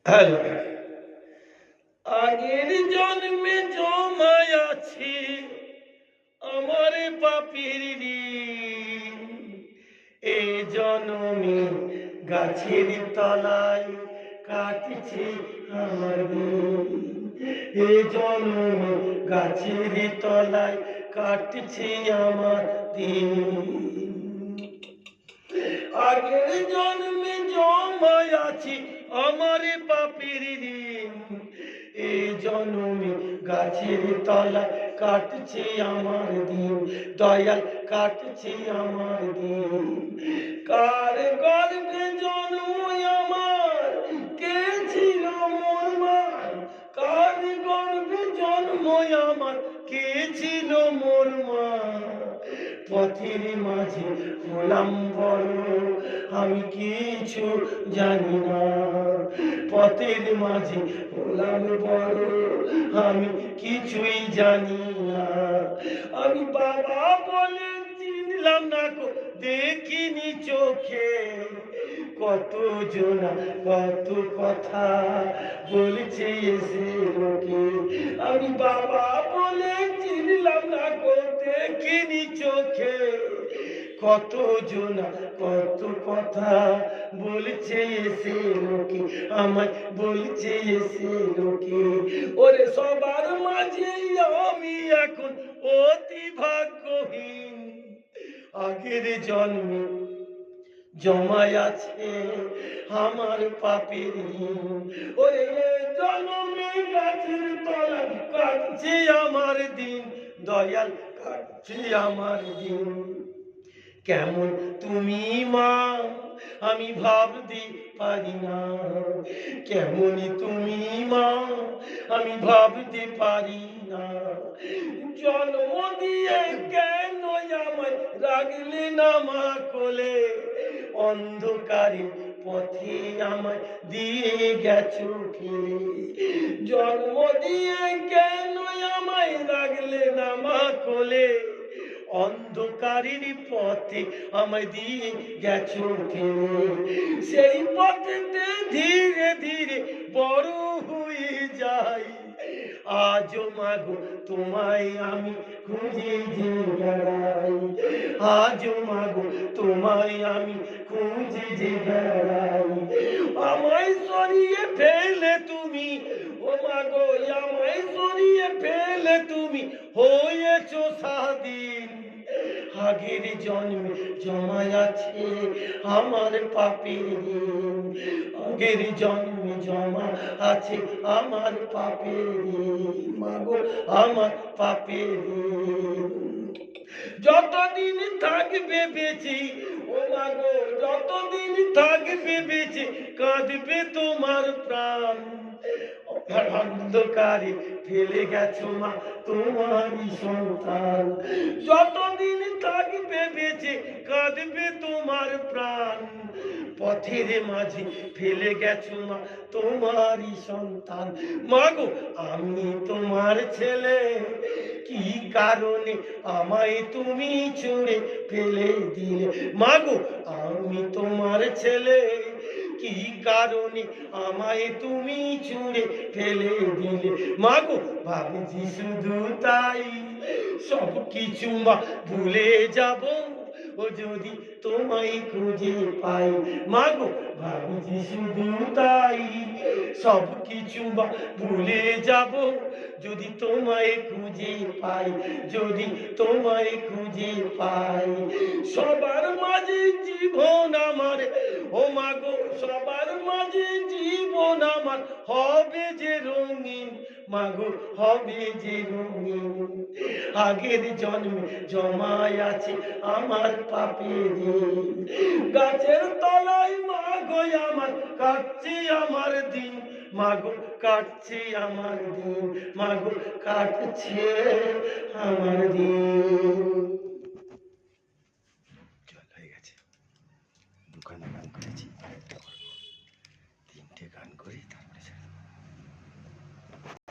Hello. আগের জন্মে জমায় আছে আমার পাপের ঋণ। এ জন্মে গাছের তলায় কাটছে আমার দিন। এ জন্মে গাছের তলায় কাটছে আমার দিন। আগের জন্মে জমায় আছি আমার পাপের ঋণ। এই জন্মে গাছের তলায় কাটছে আমার দিন। দয়াল কাটছে আমার দিন। কার গর্ভে জন্ম আমার, কে ছিল মোর মা? কার গর্ভে জন্ম আমার, কে ছিল মোর মা? পথের মাঝে হলাম বড়, আমি কিছু জানি না। পথের মাঝে হলাম বড়, আমি কিছুই জানি না। আমি বাবা বলে চিনলাম না গো, দেখিনি চোখে। কত জনা কত কথা বলছে এসে লোকে। আমি বাবা বলে চিনলাম না গো, দেখিনি চোখে। কত জনা কত কথা বলছে এসে লোকে, আমায় বলছে এসে লোকে। ওরে সবার মাঝে আমি এখন অতি ভাগ্যহীন। আগের জন্মে জমায় আছে আমার পাপের ঋণ। ওরে জন্মে গাছের তলা কাটছে আমার দিন। দয়াল কাটছে আমার দিন। কেমন তুমি মা আমি ভাবতে পারি না। কেমন তুমি মা আমি ভাবতে পারি না। জন্ম দিয়ে কেন আমায় রাখলে না মা কোলে? অন্ধকারে পথে আমায় দিয়ে গেছো ফেলে। জন্ম দিয়ে কেন আমায় রাখলে না মা কোলে? অন্ধকারের পথে আমায় দিয়ে গেছো ফেলে। সেই পথেতে ধীরে ধীরে বড় হয়ে যাই। আজও মাগো তোমায় আমি খুঁজে যে বেড়াই। আজও মাগো তোমায় আমি খুঁজে যে বেড়াই। আমায় সরিয়ে ফেলে তুমি, ও মাগো আমায় সরিয়ে ফেলে তুমি হয়েছো স্বাধীন। আগের জন্মে জমায় আছে আমার পাপের ঋণ। আগের জন্মে জমা আছে আমার পাপের ঋণ। মাগো আমার পাপের ঋণ। যতদিন থাকবে বেঁচে, ও মাগো যতদিন থাকবে বেঁচে কাঁদবে তোমার প্রাণ। অন্ধকারে ফেলে গেছো মা তোমারই সন্তান। যতদিন থাকবে বেঁচে কাঁদবে তোমার প্রাণ। পথের মাঝে ফেলে গেছো মা তোমারই সন্তান। মাগো আমি তোমার ছেলে, কি কারণে আমায় তুমি ছুঁড়ে ফেলে দিলে? মাগো আমি তোমার ছেলে, কি কারণে আমায় তুমি ছুঁড়ে ফেলে দিলে? মাগো ভাবছি শুধু তাই, সব কিছু মা ভুলে যাব ও যদি তোমায় খুঁজে পাই। মাগো ভাবছি শুধু তাই, সব কিছু মা ভুলে যাব যদি তোমায় খুঁজে পাই। যদি তোমায় খুঁজে পাই। সবার মাঝে জীবন আমার, ও মাগো সবার মাঝে জীবন আমার হবে যে রঙিন। মাগো হবে যে রঙিন। আগের জন্মে জমায় আছে আমার পাপের ঋণ। গাছের তলায় মাগো আমার কাটছে আমার দিন। মাগো কাটছে আমার দিন। মাগো কাটছে আমার দিন।